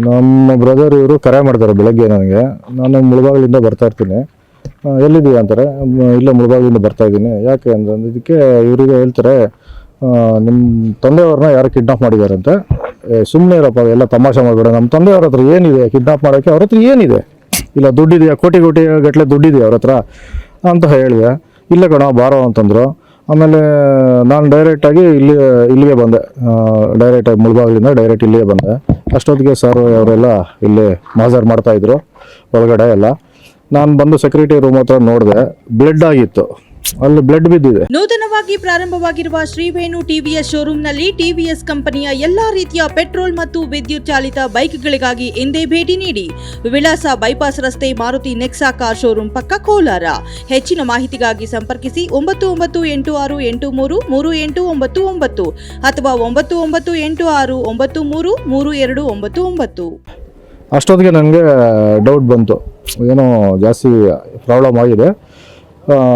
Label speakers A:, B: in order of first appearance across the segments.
A: ನಮ್ಮ ಬ್ರದರ್ ಇವರು ಕರೆ ಮಾಡ್ತಾರೆ ಬೆಳಗ್ಗೆ ನನಗೆ. ನಾನು ಮುಳಬಾಗಿಲಿಂದ ಬರ್ತಾ ಇರ್ತೀನಿ. ಎಲ್ಲಿದ್ದೀಯ ಅಂತಾರೆ. ಇಲ್ಲೇ ಮುಳಬಾಗಿಲಿಂದ ಬರ್ತಾ ಇದ್ದೀನಿ. ಯಾಕೆ ಇದಕ್ಕೆ ಇವರಿಗೆ ಹೇಳ್ತಾರೆ, ನಿಮ್ಮ ತಂದೆಯವ್ರನ್ನ ಯಾರು ಕಿಡ್ನಾಪ್ ಮಾಡಿದಾರಂತೆ. ಸುಮ್ಮನೆ ಇರಪ್ಪ, ಎಲ್ಲ ತಮಾಷೆ ಮಾಡಬೇಡ. ನಮ್ಮ ತಂದೆಯವ್ರ ಹತ್ರ ಏನಿದೆ ಕಿಡ್ನಾಪ್ ಮಾಡೋಕ್ಕೆ? ಅವ್ರ ಹತ್ರ ಏನಿದೆ? ಇಲ್ಲ ದುಡ್ಡಿದೆಯಾ? ಕೋಟಿ ಗಟ್ಟಲೆ ದುಡ್ಡಿದೆಯಾ ಅವ್ರ ಹತ್ರ ಅಂತ ಹೇಳಿದೆ. ಇಲ್ಲ ಕಣ ಬಾರೋ ಅಂತಂದರು. ಆಮೇಲೆ ನಾನು ಡೈರೆಕ್ಟಾಗಿ ಇಲ್ಲಿಗೆ ಬಂದೆ. ಡೈರೆಕ್ಟಾಗಿ ಮುಳಬಾಗಿಲಿಂದ ಡೈರೆಕ್ಟ್ ಇಲ್ಲಿಗೆ ಬಂದೆ. ಅಷ್ಟೊತ್ತಿಗೆ ಸರ್ ಅವರೆಲ್ಲ ಇಲ್ಲಿ ಮಾಜರ್ ಮಾಡ್ತಾಯಿದ್ರು ಒಳಗಡೆ ಎಲ್ಲ. ನಾನು ಬಂದು ಸೆಕ್ಯೂರಿಟಿ ರೂಮ್ ಹತ್ರ ನೋಡಿದೆ, ಬ್ಲಡ್ ಆಗಿತ್ತು, ಅಲ್ಲಿ ಬ್ಲಡ್ ಬಿದ್ದಿದೆ.
B: ನೂತನವಾಗಿ ಪ್ರಾರಂಭವಾಗಿರುವ ಶ್ರೀವೇಣು ಟಿವಿಎಸ್ ಶೋರೂಮ್ನಲ್ಲಿ ಟಿವಿಎಸ್ ಕಂಪನಿಯ ಎಲ್ಲಾ ರೀತಿಯ ಪೆಟ್ರೋಲ್ ಮತ್ತು ವಿದ್ಯುತ್ ಚಾಲಿತ ಬೈಕ್ಗಳಿಗಾಗಿ ಎಂದೇ ಭೇಟಿ ನೀಡಿ. ವಿಳಾಸ ಬೈಪಾಸ್ ರಸ್ತೆ, ಮಾರುತಿ ನೆಕ್ಸಾ ಕಾರ್ ಶೋರೂಮ್ ಪಕ್ಕ, ಕೋಲಾರ. ಹೆಚ್ಚಿನ ಮಾಹಿತಿಗಾಗಿ ಸಂಪರ್ಕಿಸಿ 9986833899 ಅಥವಾ 9986933299.
A: ಅಷ್ಟೊತ್ತಿಗೆ ನನಗೆ ಡೌಟ್ ಬಂತು, ಏನೋ ಜಾಸ್ತಿ ಪ್ರಾಬ್ಲಮ್ ಆಗಿದೆ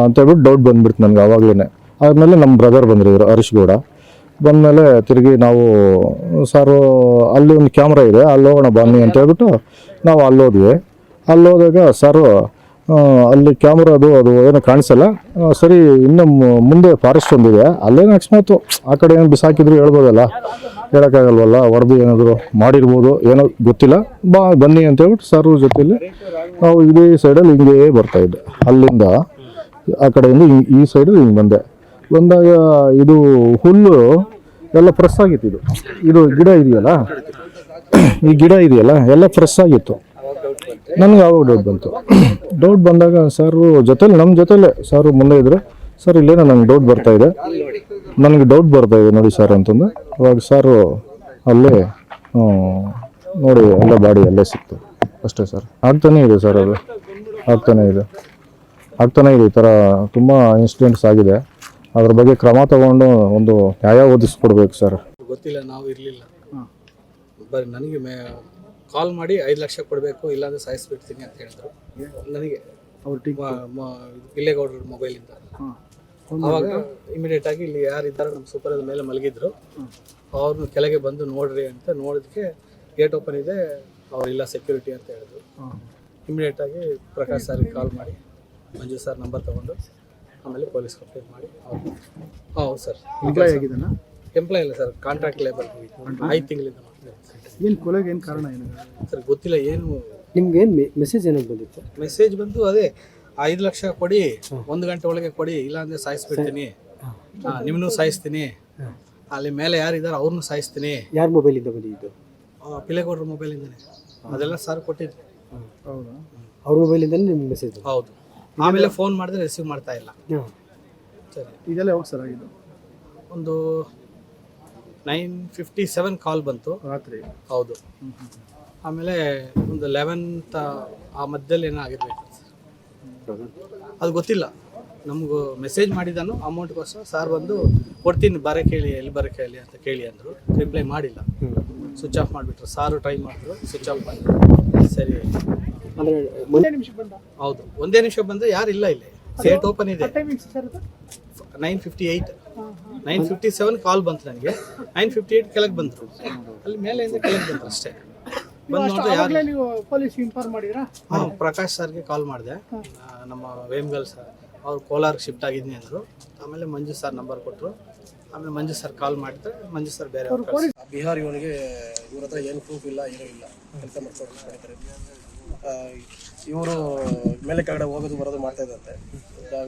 A: ಅಂತೇಳ್ಬಿಟ್ಟು ಡೌಟ್ ಬಂದುಬಿಡ್ತು ನನಗೆ ಆವಾಗಲೇ. ಆದಮೇಲೆ ನಮ್ಮ ಬ್ರದರ್ ಬಂದರು, ಇವರು ಹರೀಶ್ ಗೌಡ. ಬಂದಮೇಲೆ ತಿರುಗಿ ನಾವು ಸಾರು ಅಲ್ಲಿ ಒಂದು ಕ್ಯಾಮ್ರಾ ಇದೆ, ಅಲ್ಲಿ ಹೋಗೋಣ ಬನ್ನಿ ಅಂತ ಹೇಳ್ಬಿಟ್ಟು ನಾವು ಅಲ್ಲೋದ್ವಿ. ಅಲ್ಲೋದಾಗ ಸಾರು ಅಲ್ಲಿ ಕ್ಯಾಮ್ರಾದು ಅದು ಏನೋ ಕಾಣಿಸಲ್ಲ, ಸರಿ ಇನ್ನು ಮುಂದೆ ಫಾರೆಸ್ಟ್ ಒಂದಿದೆ, ಅಲ್ಲೇನೋ ಅಕಸ್ಮಾತು ಆ ಕಡೆ ಏನು ಬಿಸಾಕಿದ್ರು ಹೇಳ್ಬೋದಲ್ಲ, ಹೇಳೋಕ್ಕಾಗಲ್ವಲ್ಲ, ಹೊಡೆದು ಏನಾದರೂ ಮಾಡಿರ್ಬೋದು, ಏನೋ ಗೊತ್ತಿಲ್ಲ, ಬನ್ನಿ ಅಂತೇಳ್ಬಿಟ್ಟು ಸಾರು ಜೊತೆಯಲ್ಲಿ ನಾವು ಇದೇ ಸೈಡಲ್ಲಿ ಹಿಂಗೇ ಬರ್ತಾಯಿದ್ದೆ. ಅಲ್ಲಿಂದ ಆ ಕಡೆಯಿಂದ ಈ ಸೈಡು ಹಿಂಗೆ ಬಂದಾಗ ಇದು ಹುಲ್ಲು ಎಲ್ಲ ಫ್ರೆಶ್ ಆಗಿತ್ತು. ಇದು ಗಿಡ ಇದೆಯಲ್ಲ, ಈ ಗಿಡ ಇದೆಯಲ್ಲ ಎಲ್ಲ ಫ್ರೆಶ್ ಆಗಿತ್ತು. ನನಗೆ ಆವಾಗ ಡೌಟ್ ಬಂದಾಗ ಸಾರು ಜೊತೆಲಿ ನಮ್ಮ ಜೊತೆಲೇ ಸಾರು ಮುಂದೆ ಇದ್ದರು. ಸರ್ ಇಲ್ಲೇನೋ ನನಗೆ ಡೌಟ್ ಬರ್ತಾಯಿದೆ ನೋಡಿ ಸರ್ ಅಂತಂದು. ಅವಾಗ ಸಾರು ಅಲ್ಲೇ ನೋಡಿ ಎಲ್ಲ ಬಾಡಿ ಅಲ್ಲೇ ಸಿಕ್ತು ಅಷ್ಟೇ ಸರ್. ಆಗ್ತಾನೇ ಇದೆ ಸರ್, ಅದು ಆಗ್ತಾನೇ ಇದೆ ಈ ಥರ ತುಂಬ ಇನ್ಸಿಡೆಂಟ್ಸ್ ಆಗಿದೆ. ಅದ್ರ ಬಗ್ಗೆ ಕ್ರಮ ತಗೊಂಡು ಒಂದು ನ್ಯಾಯ ಒದಗಿಸ್ಕೊಡ್ಬೇಕು ಸರ್.
C: ಗೊತ್ತಿಲ್ಲ, ನಾವು ಇರಲಿಲ್ಲ. ಬರೀ ನನಗೆ ಕಾಲ್ ಮಾಡಿ 5 ಲಕ್ಷ ಕೊಡಬೇಕು, ಇಲ್ಲಾಂದರೆ ಸಾಯಿಸ್ಬಿಡ್ತೀನಿ ಅಂತ ಹೇಳಿದ್ರು ನನಗೆ. ಅವ್ರು ಇಲ್ಲೇಗೌಡ್ರ ಮೊಬೈಲಿಂದ. ಆವಾಗ ಇಮಿಡಿಯೇಟಾಗಿ ಇಲ್ಲಿ ಯಾರಿದ್ದಾರೆ ನಮ್ಮ ಸೂಪರ್ ಮೇಲೆ ಮಲಗಿದ್ರು, ಅವ್ರನ್ನ ಕೆಳಗೆ ಬಂದು ನೋಡ್ರಿ ಅಂತ ನೋಡೋದಕ್ಕೆ ಗೇಟ್ ಓಪನ್ ಇದೆ, ಅವರಿಲ್ಲ ಸೆಕ್ಯೂರಿಟಿ ಅಂತ ಹೇಳಿದ್ರು. ಇಮಿಡಿಯೇಟಾಗಿ ಪ್ರಕಾಶ್ ಸರ್ಗೆ ಕಾಲ್ ಮಾಡಿ ಮಂಜು ಸರ್ ನಂಬರ್ ತೊಗೊಂಡು ಆಮೇಲೆ ಪೊಲೀಸ್ ಕಂಪ್ಲೇಂಟ್ ಮಾಡಿ. ಹೌದು ಸರ್. ಎಂಪ್ಲಾಯ್ ಆಗಿದ್ದಾನ? ಎಂಪ್ಲಾಯ್ ಇಲ್ಲ ಸರ್, ಕಾಂಟ್ರಾಕ್ಟ್ ಲೇಬರ್. 5 ತಿಂಗಳಿಂದ.
D: ಏನು ಕೊಲೆಗೆ ಏನು ಕಾರಣ ಏನು
C: ಸರ್ ಗೊತ್ತಿಲ್ಲ. ಏನು
D: ನಿಮ್ಗೆ ಏನು ಮೆಸೇಜ್ ಏನಾದ್ರು ಬಂದಿತ್ತು?
C: ಮೆಸೇಜ್ ಬಂತು, ಅದೇ 5 ಲಕ್ಷ ಕೊಡಿ, 1 ಗಂಟೆ ಒಳಗೆ ಕೊಡಿ, ಇಲ್ಲಾಂದರೆ ಸಾಯಿಸ್ಬಿಡ್ತೀನಿ, ನಿಮ್ಮನ್ನೂ ಸಾಯಿಸ್ತೀನಿ, ಅಲ್ಲಿ ಮೇಲೆ ಯಾರಿದ್ದಾರೆ ಅವ್ರನ್ನೂ ಸಾಯಿಸ್ತೀನಿ.
D: ಯಾರ ಮೊಬೈಲಿಂದ ಬಂದಿದ್ದು?
C: ಪಿಲೇಗೌಡ್ರ ಮೊಬೈಲಿಂದನೇ ಅದೆಲ್ಲ ಸರ್ ಕೊಟ್ಟಿದ್ದು.
D: ಹೌದಾ? ಅವ್ರ ಮೊಬೈಲಿಂದಲೇ ನಿಮ್ಗೆ ಮೆಸೇಜ್?
C: ಹೌದು. ಆಮೇಲೆ ಫೋನ್ ಮಾಡಿದ್ರೆ ರಿಸೀವ್ ಮಾಡ್ತಾ ಇಲ್ಲ.
D: ಸರಿ, ಇದೆಲ್ಲ ಯಾವಾಗ ಸರ್ ಆಗಿದ್ದು?
C: ಒಂದು 9:57 ಕಾಲ್ ಬಂತು
D: ರಾತ್ರಿ.
C: ಹೌದು. ಆಮೇಲೆ ಒಂದು 11th ಆ ಮಧ್ಯದಲ್ಲಿ ಏನೋ ಆಗಿರ್ಬೇಕು ಸರ್, ಅದು ಗೊತ್ತಿಲ್ಲ. ನಮಗೂ ಮೆಸೇಜ್ ಮಾಡಿದ್ದಾನು ಅಮೌಂಟ್ಗೋಸ್ಕರ. ಸಾರ್ ಬಂದು ಕೊಡ್ತೀನಿ ಬರೋಕ್ಕೆ ಹೇಳಿ, ಎಲ್ಲಿ ಬರೋಕ್ಕೆ ಹೇಳಿ ಅಂತ ಕೇಳಿ ಅಂದರು. ರಿಪ್ಲೈ ಮಾಡಿಲ್ಲ, ಸ್ವಿಚ್ ಆಫ್ ಮಾಡಿಬಿಟ್ರು. ಸಾರು ಟ್ರೈ ಮಾಡಿದ್ರು, ಸ್ವಿಚ್ ಆಫ್ ಮಾಡಿದ್ರು. ಸರಿ,
D: ಅಂದರೆ ಒಂದೇ ನಿಮಿಷಕ್ಕೆ ಬಂದ?
C: ಹೌದು, ಒಂದೇ ನಿಮಿಷ ಬಂದರೆ ಯಾರು ಇಲ್ಲ, ಇಲ್ಲಿ ಸೇಟ್ ಓಪನ್ ಇದೆ. 9:58 9:57 ಕಾಲ್ ಬಂತು ನನಗೆ. 9:58 ಕೆಳಗೆ ಬಂದರು, ಅಲ್ಲಿ ಮೇಲೆಯಿಂದ ಕೆಳಗೆ ಬಂದರು ಅಷ್ಟೇ. ಬಂದು ನೋಡಿದ್ರೆ ಯಾರು.
D: ನೀವು ಪೊಲೀಸ್ ಇನ್ಫಾರ್ಮ್ ಮಾಡಿದ್ರಾ?
C: ಹಾಂ, ಪ್ರಕಾಶ್ ಸರ್ಗೆ ಕಾಲ್ ಮಾಡಿದೆ. ನಮ್ಮ ವೇಮ್ಗಲ್ ಸರ್ ಅವ್ರು ಕೋಲಾರ್ಗೆ ಶಿಫ್ಟ್ ಆಗಿದ್ದೀನಿ ಅಂದರು. ಆಮೇಲೆ ಮಂಜು ಸರ್ ನಂಬರ್ ಕೊಟ್ಟರು. ಆಮೇಲೆ ಮಂಜು ಸರ್ ಕಾಲ್ ಮಾಡಿದ್ರೆ ಮಂಜು ಸರ್ ಬೇರೆ
E: ಬಿಹಾರ್ ಇವನಿಗೆ ಇವ್ರ ಹತ್ರ ಏನು ಪ್ರೂಫ್ ಇಲ್ಲ, ಏನೂ ಇಲ್ಲ, ಕೆಲಸ ಮಾಡ್ತಾರೆ. ಇವರು ಮೇಲೆ ಕೆಳಗಡೆ ಹೋಗೋದು ಬರೋದು ಮಾಡ್ತಾ ಇದ್ದಂತೆ.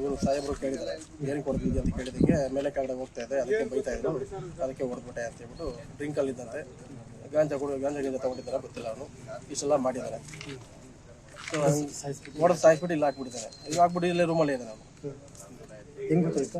E: ಇವರು ಸಾಹೇಬರು ಕೇಳಿದ್ದಾರೆ ಏನು ಕೊಡ್ತಿದ್ದೆ ಅಂತ ಕೇಳಿದಂಗೆ ಮೇಲೆ ಕೆಳಗಡೆ ಹೋಗ್ತಾ ಇದೆ, ಅದಕ್ಕೆ ಬೈತಾ ಇದ್ರು, ಅದಕ್ಕೆ ಹೊಡೆದ್ಬಿಟ್ಟೆ ಅಂತ ಹೇಳ್ಬಿಟ್ಟು ಡ್ರಿಂಕಲ್ಲಿದ್ದಾರೆ. ಗಾಂಜಾ ತಗೊಂಡಿದ್ದಾರೆ, ಗೊತ್ತಿಲ್ಲ, ಅವನು ಇಷ್ಟೆಲ್ಲ ಮಾಡಿದ್ದಾರೆ. ಹೊಡೆದು ಸಾಯಿಸ್ಬಿಟ್ಟು ಇಲ್ಲ ಹಾಕ್ಬಿಟ್ಟಿದ್ದಾರೆ. ಈಗ ಹಾಕ್ಬಿಟ್ಟು ಇಲ್ಲೇ ರೂಮಲ್ಲಿ ಇದ್ದಾನೆ ಅವನು.
D: ಹೆಂಗೆ ಗೊತ್ತಾಯ್ತು?